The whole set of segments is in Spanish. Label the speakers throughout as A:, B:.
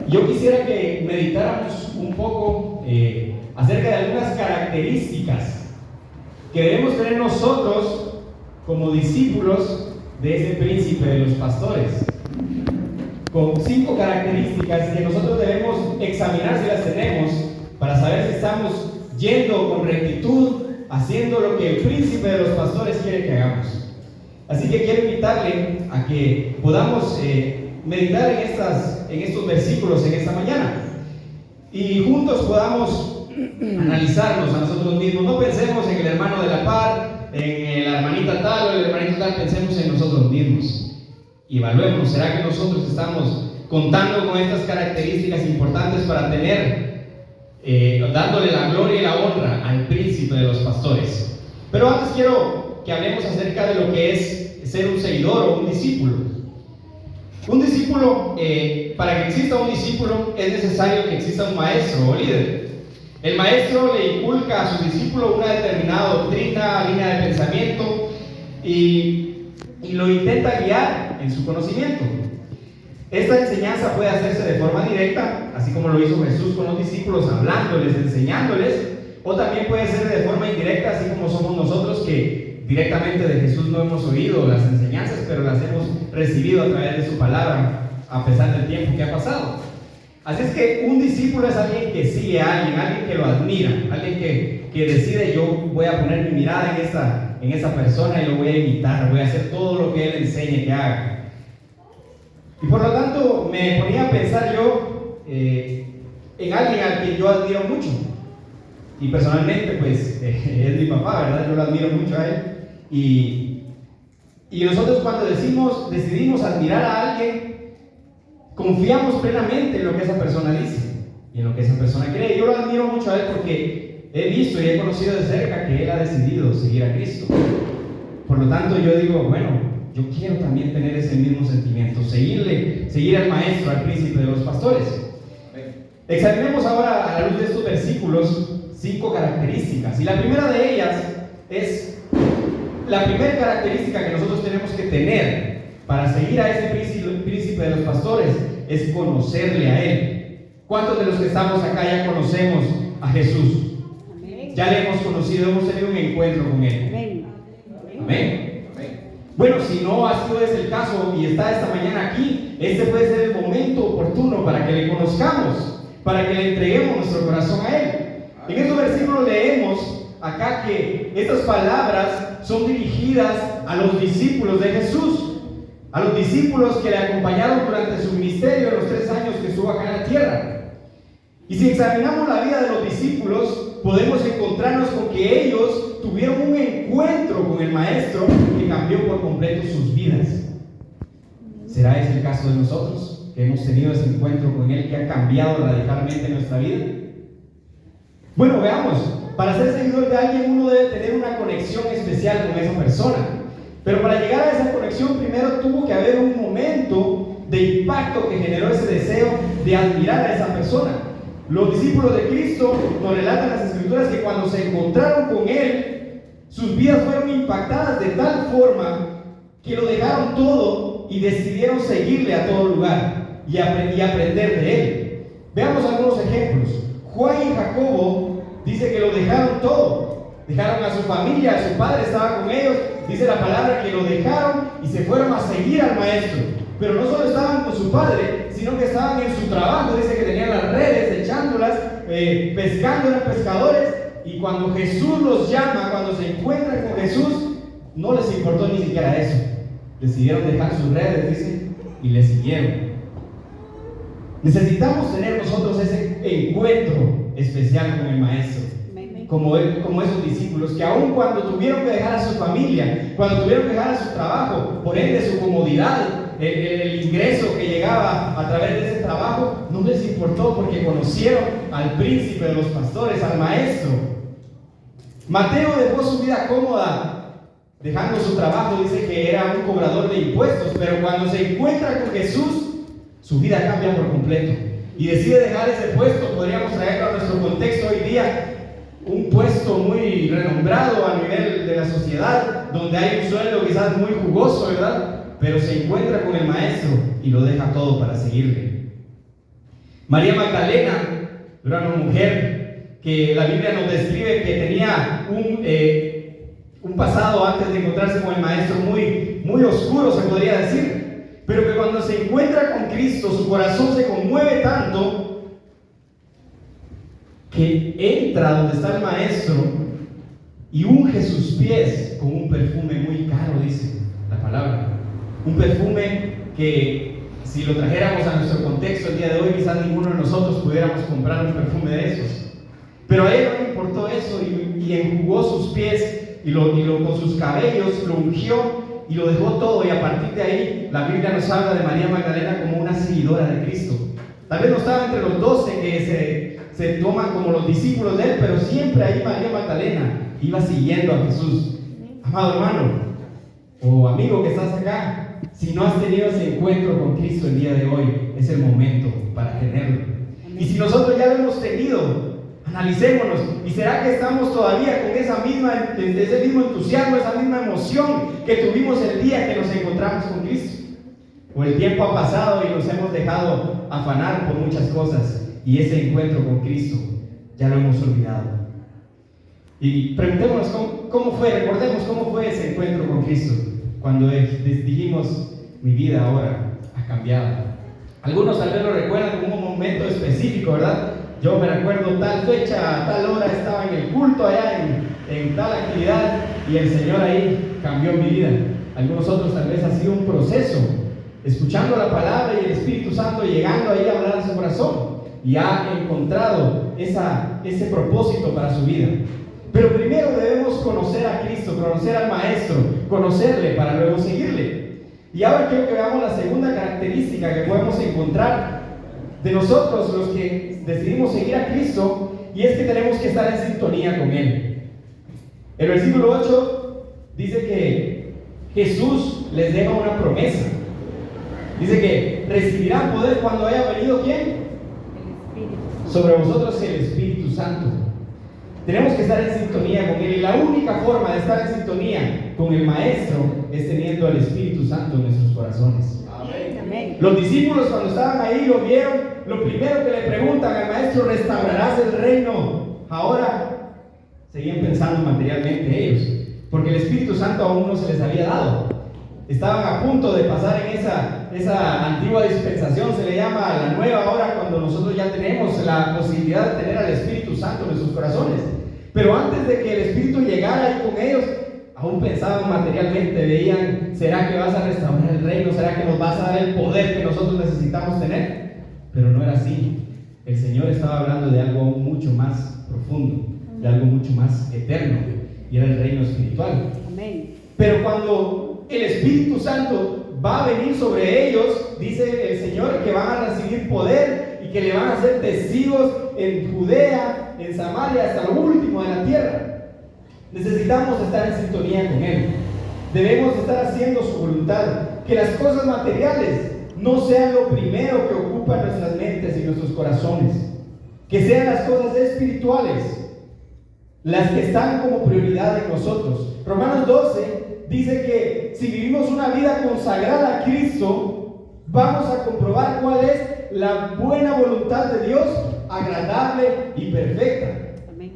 A: yo quisiera que meditáramos un poco acerca de algunas características que debemos tener nosotros como discípulos de ese príncipe de los pastores. Con 5 características que nosotros debemos examinar si las tenemos para saber si estamos yendo con rectitud, haciendo lo que el príncipe de los pastores quiere que hagamos. Así que quiero invitarle a que podamos meditar en estos versículos en esta mañana y juntos podamos analizarnos a nosotros mismos. No pensemos en el hermano de la par, en la hermanita tal o el hermanito tal, pensemos en nosotros mismos y evaluemos, ¿será que nosotros estamos contando con estas características importantes para tener, dándole la gloria y la honra al príncipe de los pastores? Pero antes quiero que hablemos acerca de lo que es ser un seguidor o un discípulo. Un discípulo, para que exista un discípulo es necesario que exista un maestro o líder. El maestro le inculca a su discípulo una determinada doctrina, línea de pensamiento y lo intenta guiar en su conocimiento. Esta enseñanza puede hacerse de forma directa, así como lo hizo Jesús con los discípulos, hablándoles, enseñándoles, o también puede ser de forma indirecta, así como somos nosotros que directamente de Jesús no hemos oído las enseñanzas, pero las hemos recibido a través de su palabra, a pesar del tiempo que ha pasado. Así es que un discípulo es alguien que sigue a alguien que lo admira, alguien que decide: yo voy a poner mi mirada en esa persona y lo voy a imitar, voy a hacer todo lo que él enseñe que haga. Y por lo tanto me ponía a pensar yo en alguien al que yo admiro mucho. Y personalmente pues es mi papá, ¿verdad? Yo lo admiro mucho a él. Y nosotros cuando decidimos admirar a alguien, confiamos plenamente en lo que esa persona dice y en lo que esa persona cree. Yo lo admiro mucho a él porque he visto y he conocido de cerca que él ha decidido seguir a Cristo. Por lo tanto yo digo, bueno, yo quiero también tener ese mismo sentimiento, seguir al maestro, al príncipe de los pastores. Examinemos ahora a la luz de estos versículos 5 características. Y la primera de ellas es la primera característica que nosotros tenemos que tener para seguir a ese príncipe de los pastores, es conocerle a él. ¿Cuántos de los que estamos acá ya conocemos a Jesús? Amén. Ya le hemos conocido, hemos tenido un encuentro con él. Amén. Amén. Amén. Bueno, si no ha sido ese el caso y está esta mañana aquí, este puede ser el momento oportuno para que le conozcamos, para que le entreguemos nuestro corazón a él. En estos versículos leemos acá que estas palabras son dirigidas a los discípulos de Jesús, a los discípulos que le acompañaron durante su ministerio en los 3 años que estuvo acá en la tierra. Y si examinamos la vida de los discípulos, podemos encontrarnos con que ellos tuvieron un encuentro con el Maestro que cambió por completo sus vidas. ¿Será ese el caso de nosotros? Que hemos tenido ese encuentro con Él que ha cambiado radicalmente nuestra vida. Bueno, veamos. Para ser seguidor de alguien uno debe tener una conexión especial con esa persona. Pero para llegar a esa conexión primero tuvo que haber un momento de impacto que generó ese deseo de admirar a esa persona. Los discípulos de Cristo nos relatan las Escrituras que cuando se encontraron con Él, sus vidas fueron impactadas de tal forma que lo dejaron todo y decidieron seguirle a todo lugar y aprender de Él. Veamos algunos ejemplos. Juan y Jacobo dice que lo dejaron todo. Dejaron a su familia, a su padre estaba con ellos. Dice la palabra que lo dejaron y se fueron a seguir al Maestro. Pero no solo estaban con su padre, sino que estaban en su trabajo. Dice que tenían las redes, echándolas, pescando, eran pescadores. Y cuando Jesús los llama, cuando se encuentran con Jesús, no les importó ni siquiera eso. Decidieron dejar sus redes, dice, y le siguieron. Necesitamos tener nosotros ese encuentro especial con el Maestro. Como esos discípulos que aun cuando tuvieron que dejar a su familia, cuando tuvieron que dejar a su trabajo, por ende su comodidad, el ingreso que llegaba a través de ese trabajo, no les importó porque conocieron al príncipe de los pastores, al Maestro. Mateo dejó su vida cómoda, dejando su trabajo, dice que era un cobrador de impuestos, pero cuando se encuentra con Jesús, su vida cambia por completo y decide dejar ese puesto. Podríamos traerlo a nuestro contexto hoy día. Un puesto muy renombrado a nivel de la sociedad, donde hay un sueldo quizás muy jugoso, ¿verdad? Pero se encuentra con el Maestro y lo deja todo para seguirle. María Magdalena era una mujer que la Biblia nos describe que tenía un pasado antes de encontrarse con el Maestro muy oscuro, se podría decir, pero que cuando se encuentra con Cristo, su corazón se conmueve tanto que entra donde está el Maestro y unge sus pies con un perfume muy caro, dice la palabra. Un perfume que, si lo trajéramos a nuestro contexto el día de hoy, quizás ninguno de nosotros pudiéramos comprar un perfume de esos. Pero a él no le importó eso y enjugó sus pies y con sus cabellos lo ungió y lo dejó todo. Y a partir de ahí, la Biblia nos habla de María Magdalena como una seguidora de Cristo. Tal vez no estaba entre los 12 que se toman como los discípulos de él, pero siempre ahí María Magdalena iba siguiendo a Jesús. Amado hermano o amigo que estás acá, si no has tenido ese encuentro con Cristo el día de hoy, es el momento para tenerlo. Y si nosotros ya lo hemos tenido, analicémonos. ¿Y será que estamos todavía con ese mismo entusiasmo, esa misma emoción que tuvimos el día que nos encontramos con Cristo? O el tiempo ha pasado y nos hemos dejado afanar por muchas cosas y ese encuentro con Cristo ya lo hemos olvidado. Y preguntémonos cómo fue, recordemos cómo fue ese encuentro con Cristo cuando dijimos, mi vida ahora ha cambiado. Algunos tal vez lo recuerdan como un momento específico, ¿verdad? Yo me recuerdo tal fecha, tal hora estaba en el culto allá en tal actividad y el Señor ahí cambió mi vida. Algunos otros tal vez ha sido un proceso, escuchando la palabra y el Espíritu Santo llegando ahí a hablar a su corazón y ha encontrado ese propósito para su vida. Pero primero debemos conocer a Cristo, conocer al Maestro, conocerle para luego seguirle. Y ahora quiero que veamos la segunda característica que podemos encontrar de nosotros los que decidimos seguir a Cristo, y es que tenemos que estar en sintonía con Él. El versículo 8 dice que Jesús les deja una promesa. Dice que recibirán poder cuando haya venido ¿quién? El Espíritu. Sobre vosotros el Espíritu Santo. Tenemos que estar en sintonía con Él, y la única forma de estar en sintonía con el Maestro es teniendo al Espíritu Santo en nuestros corazones. Amén. Los discípulos cuando estaban ahí lo vieron, lo primero que le preguntan al Maestro: ¿restaurarás el reino ahora? Seguían pensando materialmente ellos, porque el Espíritu Santo aún no se les había dado. Estaban a punto de pasar en esa antigua dispensación, se le llama a la nueva ahora, cuando nosotros ya tenemos la posibilidad de tener al Espíritu Santo en nuestros corazones. Pero antes de que el Espíritu llegara ahí con ellos, aún pensaban materialmente, veían: ¿será que vas a restaurar el reino? ¿Será que nos vas a dar el poder que nosotros necesitamos tener? Pero no era así. El Señor estaba hablando de algo mucho más profundo, de algo mucho más eterno, y era el reino espiritual. Amén. Pero cuando el Espíritu Santo va a venir sobre ellos, dice el Señor que van a recibir poder y que le van a hacer testigos en Judea, en Samaria, hasta lo último de la tierra. Necesitamos estar en sintonía con Él. Debemos estar haciendo su voluntad. Que las cosas materiales no sean lo primero que ocupa nuestras mentes y nuestros corazones. Que sean las cosas espirituales las que están como prioridad en nosotros. Romanos 12 dice que si vivimos una vida consagrada a Cristo, vamos a comprobar cuál es la buena voluntad de Dios, agradable y perfecta. Amén.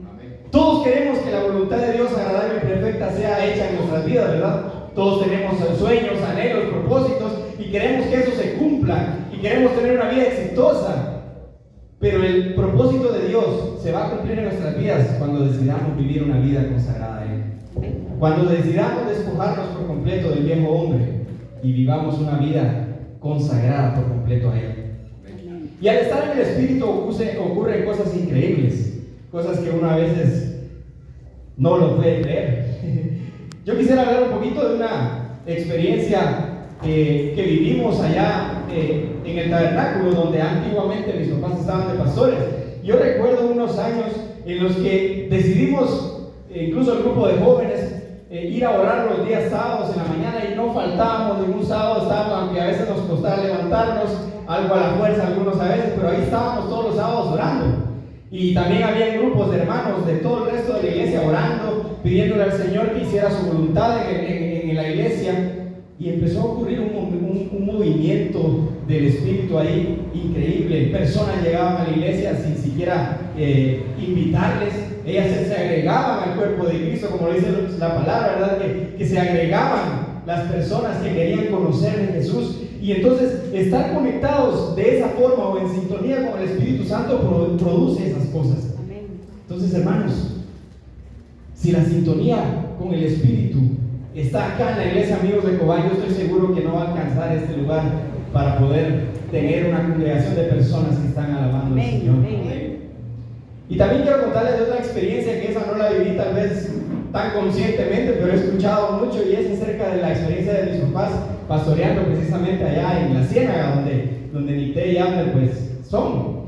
A: Todos queremos que la voluntad de Dios agradable y perfecta sea hecha en nuestras vidas, ¿verdad? Todos tenemos sueños, anhelos, propósitos, y queremos que eso se cumpla, y queremos tener una vida exitosa. Pero el propósito de Dios se va a cumplir en nuestras vidas cuando decidamos vivir una vida consagrada a Él. Cuando decidamos despojarnos por completo del viejo hombre y vivamos una vida consagrada por completo a Él. Y al estar en el Espíritu ocurren cosas increíbles, cosas que uno a veces no lo puede creer. Yo quisiera hablar un poquito de una experiencia que vivimos allá en el tabernáculo, donde antiguamente mis papás estaban de pastores. Yo recuerdo unos años en los que decidimos, incluso el grupo de jóvenes, ir a orar los días sábados en la mañana, y no faltábamos ningún sábado. Estábamos, aunque a veces nos costaba levantarnos, algo a la fuerza algunos a veces, pero ahí estábamos todos los sábados orando. Y también había grupos de hermanos de todo el resto de la iglesia orando, pidiéndole al Señor que hiciera su voluntad en la iglesia. Y empezó a ocurrir un movimiento del Espíritu ahí increíble. Personas llegaban a la iglesia sin siquiera invitarles. Ellas se agregaban al cuerpo de Cristo, como lo dice la palabra, ¿verdad? Que se agregaban las personas que querían conocer de Jesús. Y entonces estar conectados de esa forma o en sintonía con el Espíritu Santo produce esas cosas.
B: Amén.
A: Entonces, hermanos, si la sintonía con el Espíritu está acá en la iglesia, amigos de Cobán, yo estoy seguro que no va a alcanzar este lugar para poder tener una congregación de personas que están alabando al Señor. Y también quiero contarles de otra experiencia que esa no la viví tal vez tan conscientemente, pero he escuchado mucho, y es acerca de la experiencia de mis papás pastoreando precisamente allá en la Ciénaga, donde Nicté y Abner pues son.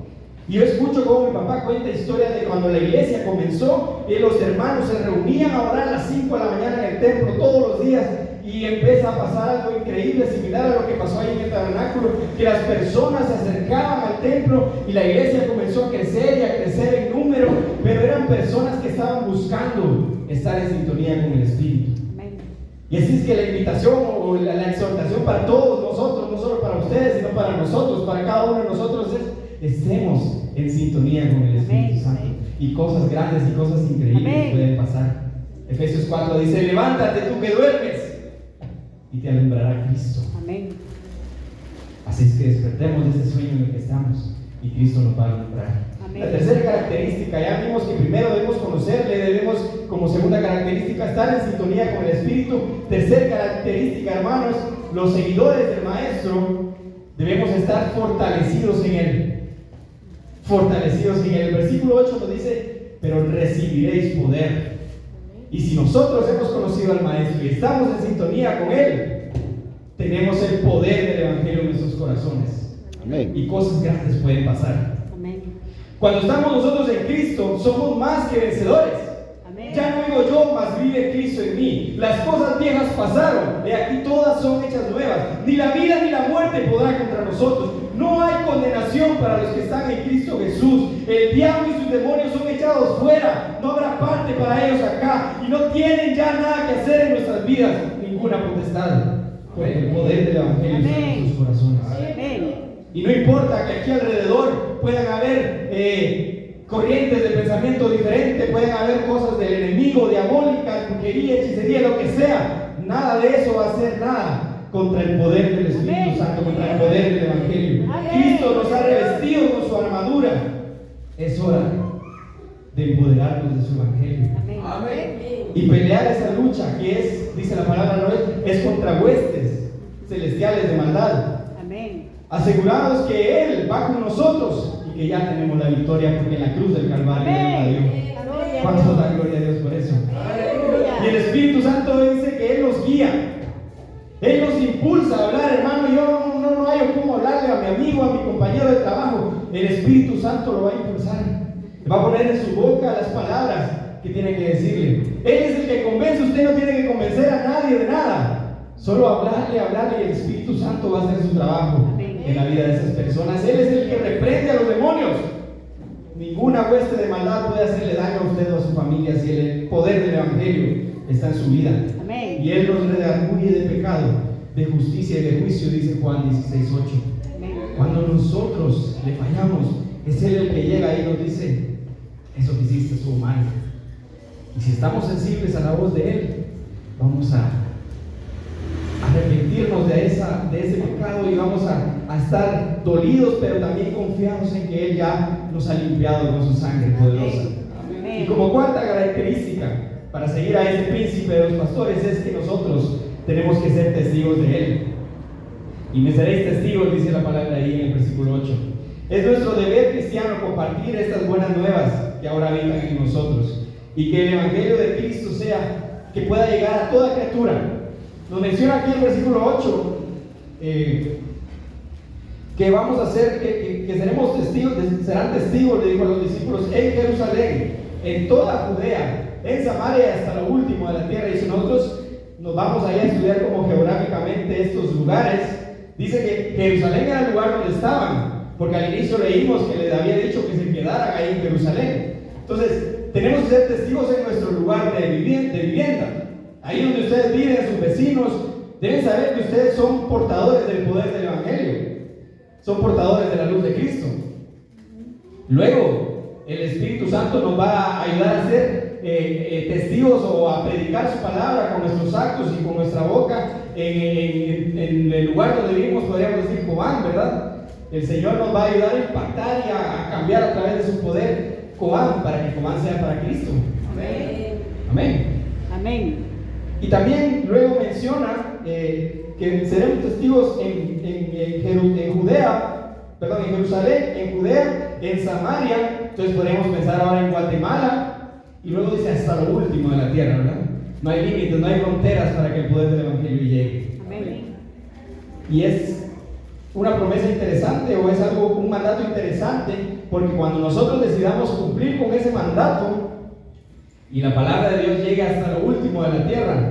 A: Y yo escucho cómo mi papá cuenta historia de cuando la iglesia comenzó, y los hermanos se reunían a orar a las 5 de la mañana en el templo todos los días, y empieza a pasar algo increíble, similar a lo que pasó ahí en el tabernáculo, que las personas se acercaban al templo y la iglesia comenzó a crecer y a crecer en número, pero eran personas que estaban buscando estar en sintonía con el Espíritu. Y así es que la invitación o la exhortación para todos nosotros, no solo para ustedes, sino para nosotros, para cada uno de nosotros, es: estemos en sintonía con el Espíritu Santo. Y cosas grandes y cosas increíbles pueden pasar. Efesios 4 dice: levántate tú que duermes, y te alumbrará Cristo.
B: Amén.
A: Así es que despertemos de ese sueño en el que estamos, y Cristo nos va a alumbrar.
B: Amén.
A: La tercera característica, ya vimos que primero debemos conocerle, debemos como segunda característica estar en sintonía con el Espíritu. Tercera característica, hermanos, los seguidores del Maestro debemos estar fortalecidos en Él. Fortalecidos en Él. El versículo 8 nos dice: pero recibiréis poder. Y si nosotros hemos conocido al Maestro y estamos en sintonía con Él, tenemos el poder del Evangelio en nuestros corazones.
C: Amén.
A: Y cosas grandes pueden pasar.
B: Amén.
A: Cuando estamos nosotros en Cristo, somos más que vencedores.
B: Amén.
A: Ya no vivo yo, mas vive Cristo en mí. Las cosas viejas pasaron, de aquí todas son hechas nuevas. Ni la vida ni la muerte podrá contra nosotros. No hay condenación para los que están en Cristo Jesús. El diablo y sus demonios son echados fuera. No habrá parte para ellos acá. Y no tienen ya nada que hacer en nuestras vidas. Ninguna potestad. Por el poder del Evangelio en sus corazones.
B: Amén.
A: Y no importa que aquí alrededor puedan haber corrientes de pensamiento diferentes, pueden haber cosas del enemigo, diabólicas, brujería, hechicería, lo que sea. Nada de eso va a hacer nada contra el poder del Espíritu Santo, contra el poder del Evangelio. Cristo nos ha revestido con su armadura. Es hora de empoderarnos de su Evangelio.
B: Amén.
A: Y pelear esa lucha que es, dice la palabra, no es contra huestes celestiales de maldad.
B: Amén.
A: Asegurados que Él va con nosotros y que ya tenemos la victoria, porque en la cruz del Calvario Él la dio. ¿Cuántos dan gloria a Dios por eso? Y el Espíritu Santo dice que Él nos guía. Él nos impulsa a hablar, hermano. Yo no hay cómo hablarle a mi amigo, a mi compañero de trabajo. El Espíritu Santo lo va a impulsar. Va a poner en su boca las palabras que tiene que decirle. Él es el que convence. Usted no tiene que convencer a nadie de nada. Solo hablarle, y el Espíritu Santo va a hacer su trabajo en la vida de esas personas. Él es el que reprende a los demonios. Ninguna hueste de maldad puede hacerle daño a usted o a su familia si el poder del Evangelio está en su vida.
B: Amén.
A: Y Él nos redarguye de pecado, de justicia y de juicio, dice Juan 16:8. Cuando nosotros le fallamos, es Él el que llega y nos dice: eso que hiciste estuvo mal. Y si estamos sensibles a la voz de Él, vamos a arrepentirnos de ese pecado y vamos a estar dolidos, pero también confiados en que Él ya nos ha limpiado con su sangre poderosa.
B: Amén.
A: Y como cuarta característica, para seguir a ese príncipe de los pastores, es que nosotros tenemos que ser testigos de Él. Y me seréis testigos, dice la palabra ahí en el versículo 8. Es nuestro deber cristiano compartir estas buenas nuevas que ahora habitan en nosotros, y que el Evangelio de Cristo sea, que pueda llegar a toda criatura. Nos menciona aquí el versículo 8 que vamos a hacer, que seremos testigos, serán testigos, le dijo a los discípulos, en Jerusalén, en toda Judea, en Samaria, hasta lo último de la tierra. Y si nosotros nos vamos allá a estudiar como geográficamente estos lugares, dice que Jerusalén era el lugar donde estaban, porque al inicio leímos que les había dicho que se quedaran ahí en Jerusalén. Entonces, tenemos que ser testigos en nuestro lugar de vivienda. Ahí donde ustedes viven, sus vecinos, deben saber que ustedes son portadores del poder del Evangelio, son portadores de la luz de Cristo. Luego, el Espíritu Santo nos va a ayudar a ser testigos o a predicar su palabra con nuestros actos y con nuestra boca en el lugar donde vivimos, podríamos decir Cobán, ¿verdad? El Señor nos va a ayudar a impactar y a cambiar a través de su poder Cobán, para que Cobán sea para Cristo.
B: Amén.
A: Amén.
B: Amén.
A: Y también luego menciona que seremos testigos en Judea, perdón, en Jerusalén, en Judea, en Samaria. Entonces podemos pensar ahora en Guatemala, y luego dice hasta lo último de la tierra, ¿verdad? No hay límites, no hay fronteras para que el poder del Evangelio llegue.
B: Amén.
A: Y es una promesa interesante, o es un mandato interesante, porque cuando nosotros decidamos cumplir con ese mandato y la palabra de Dios llegue hasta lo último de la tierra,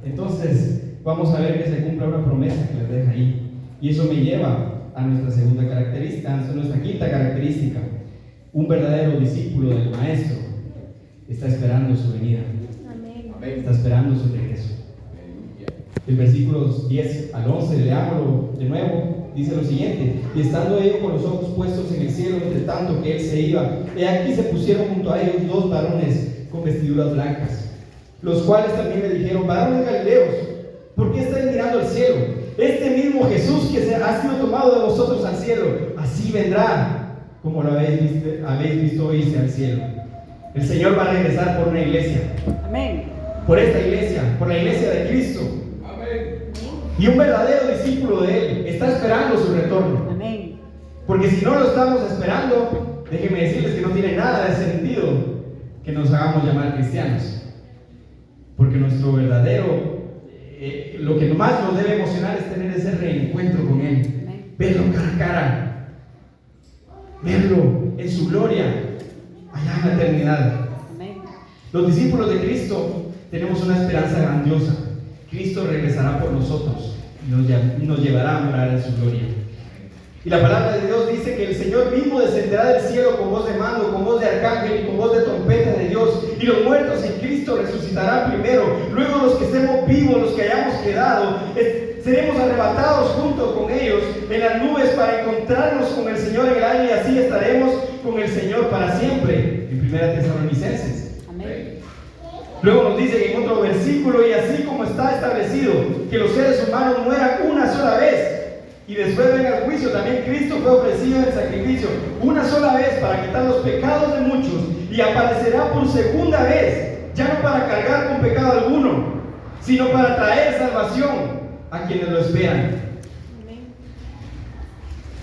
A: entonces vamos a ver que se cumpla una promesa que les deja ahí. Y eso me lleva a nuestra segunda característica, a nuestra quinta característica. Un verdadero discípulo del Maestro está esperando su venida.
B: Amén.
A: Está esperando su regreso. El versículos 10 al 11, leámoslo de nuevo, dice lo siguiente: y estando ellos con los ojos puestos en el cielo, entre tanto que él se iba, he aquí se pusieron junto a ellos dos varones con vestiduras blancas, los cuales también le dijeron: varones galileos, ¿por qué estáis mirando al cielo? Este mismo Jesús que ha sido tomado de vosotros al cielo, así vendrá, como lo habéis visto irse al cielo. El Señor va a regresar por una iglesia.
B: Amén.
A: Por esta iglesia, por la iglesia de Cristo. Y un verdadero discípulo de Él está esperando su retorno.
B: Amén.
A: Porque si no lo estamos esperando, déjenme decirles que no tiene nada de sentido que nos hagamos llamar cristianos. Porque nuestro verdadero, lo que más nos debe emocionar es tener ese reencuentro con Él.
B: Amén.
A: Verlo cara a cara. Verlo en su gloria, allá en la eternidad.
B: Amén.
A: Los discípulos de Cristo tenemos una esperanza grandiosa. Cristo regresará por nosotros y nos llevará a morar en su gloria. Y la palabra de Dios dice que el Señor mismo descenderá del cielo con voz de mando, con voz de arcángel y con voz de trompeta de Dios. Y los muertos en Cristo resucitarán primero. Luego los que estemos vivos, los que hayamos quedado, seremos arrebatados junto con ellos en las nubes para encontrarnos con el Señor en el aire, y así estaremos con el Señor para siempre. En 1 Tesalonicenses.
B: Amén.
A: Luego nos dice en otro versículo: y así como está establecido que los seres humanos mueran una sola vez y después venga el juicio, también Cristo fue ofrecido en sacrificio una sola vez para quitar los pecados de muchos, y aparecerá por segunda vez, ya no para cargar con pecado alguno, sino para traer salvación a quienes lo esperan.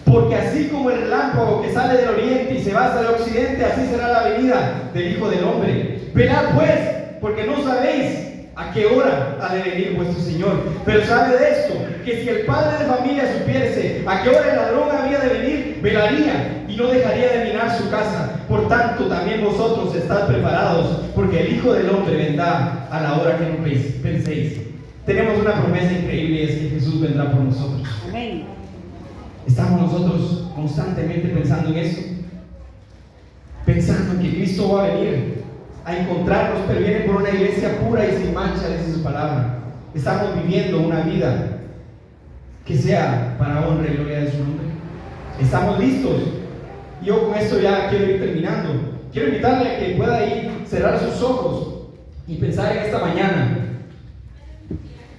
A: Porque así como el relámpago que sale del oriente y se va hasta el occidente, así será la venida del Hijo del Hombre. Velad pues, porque no sabéis a qué hora ha de venir vuestro Señor. Pero sabe de esto, que si el padre de familia supiese a qué hora el ladrón había de venir, velaría y no dejaría de mirar su casa. Por tanto, también vosotros estad preparados, porque el Hijo del Hombre vendrá a la hora que no penséis. Tenemos una promesa increíble, y es que Jesús vendrá por nosotros.
B: Amén.
A: ¿Estamos nosotros constantemente pensando en eso? Pensando en que Cristo va a venir a encontrarnos, pero viene por una iglesia pura y sin mancha, dice su palabra. Estamos viviendo una vida que sea para honra y gloria de su nombre. ¿Estamos listos? Yo con esto ya quiero ir terminando. Quiero invitarle a que pueda ir, cerrar sus ojos y pensar en esta mañana.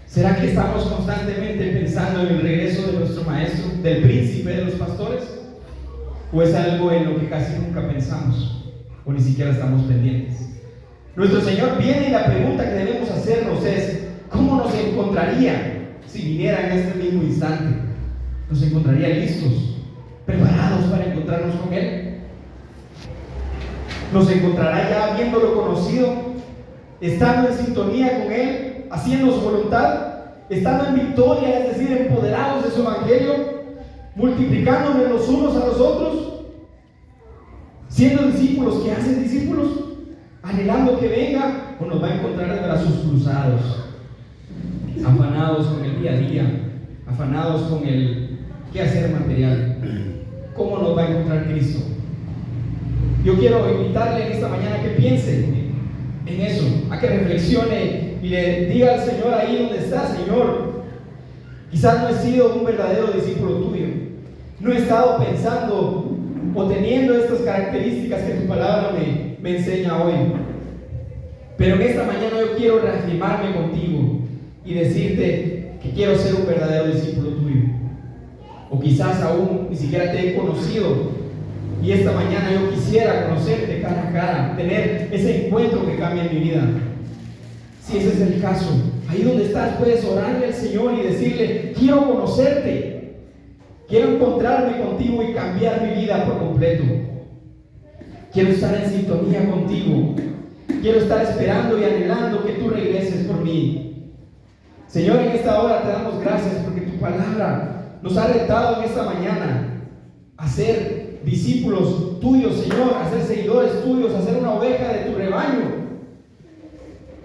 A: ¿Será que estamos constantemente pensando en el regreso de nuestro Maestro, del Príncipe de los Pastores? ¿O es algo en lo que casi nunca pensamos o ni siquiera estamos pendientes? Nuestro Señor viene, y la pregunta que debemos hacernos es: ¿cómo nos encontraría si viniera en este mismo instante? ¿Nos encontraría listos, preparados para encontrarnos con Él? ¿Nos encontrará ya habiéndolo conocido, estando en sintonía con Él, haciendo su voluntad, estando en victoria, es decir, empoderados de su evangelio, multiplicándonos los unos a los otros, siendo discípulos que hacen discípulos, anhelando que venga, o nos va a encontrar de brazos cruzados, afanados con el día a día, afanados con el quehacer material? ¿Cómo nos va a encontrar Cristo? Yo quiero invitarle en esta mañana a que piense en eso, a que reflexione y le diga al Señor ahí donde está: Señor, Quizás no he sido un verdadero discípulo tuyo. No he estado pensando o teniendo estas características que tu palabra me enseña hoy. Pero en esta mañana yo quiero reafirmarme contigo y decirte que quiero ser un verdadero discípulo tuyo. O quizás aún ni siquiera te he conocido y esta mañana yo quisiera conocerte cara a cara, tener ese encuentro que cambie mi vida. Si ese es el caso, ahí donde estás puedes orarle al Señor y decirle: quiero conocerte, quiero encontrarme contigo y cambiar mi vida por completo. Quiero estar en sintonía contigo, quiero estar esperando y anhelando que tú regreses por mí. Señor, en esta hora te damos gracias porque tu palabra nos ha retado en esta mañana a ser discípulos tuyos, Señor, a ser seguidores tuyos, a ser una oveja de tu rebaño,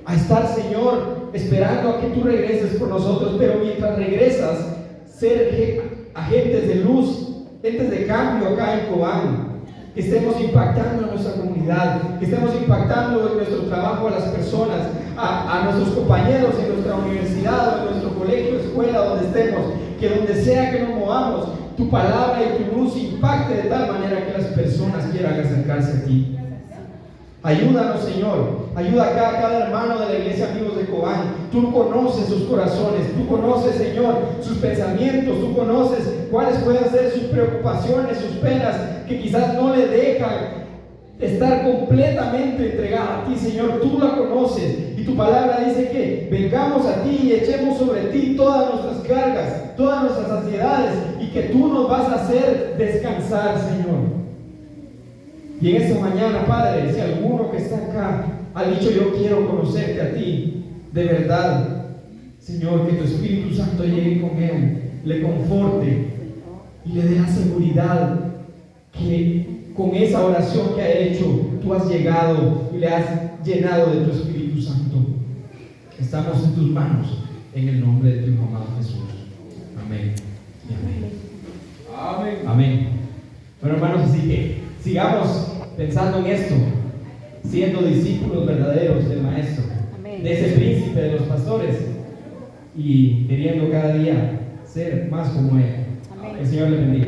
A: a estar, Señor, esperando a que tú regreses por nosotros, pero mientras regresas, ser agentes de luz, agentes de cambio acá en Cobán, que estemos impactando en nuestra comunidad, que estemos impactando en nuestro trabajo a las personas, a nuestros compañeros en nuestra universidad, en nuestro colegio, escuela, donde estemos, que donde sea que nos movamos, tu palabra y tu luz impacte de tal manera que las personas quieran acercarse a ti. Ayúdanos, Señor. Ayuda acá a cada hermano de la iglesia Amigos de Cobán. Tú conoces sus corazones, tú conoces, Señor, sus pensamientos, tú conoces cuáles pueden ser sus preocupaciones, sus penas, que quizás no le dejan estar completamente entregada a ti, Señor. Tú la conoces y tu palabra dice que vengamos a ti y echemos sobre ti todas nuestras cargas, todas nuestras ansiedades, y que tú nos vas a hacer descansar, Señor. Y en esta mañana, Padre, si alguno que está acá ha dicho: yo quiero conocerte a ti, de verdad, Señor, que tu Espíritu Santo llegue con él, le conforte y le dé la seguridad que con esa oración que ha hecho, tú has llegado y le has llenado de tu Espíritu Santo. Estamos en tus manos, en el nombre de tu Hijo amado Jesús. Amén y amén. Amén. Amén. Bueno, hermanos, así que sigamos pensando en esto, siendo discípulos verdaderos del Maestro, amén, de ese príncipe de los pastores, y queriendo cada día ser más como Él. Amén. El Señor le bendiga.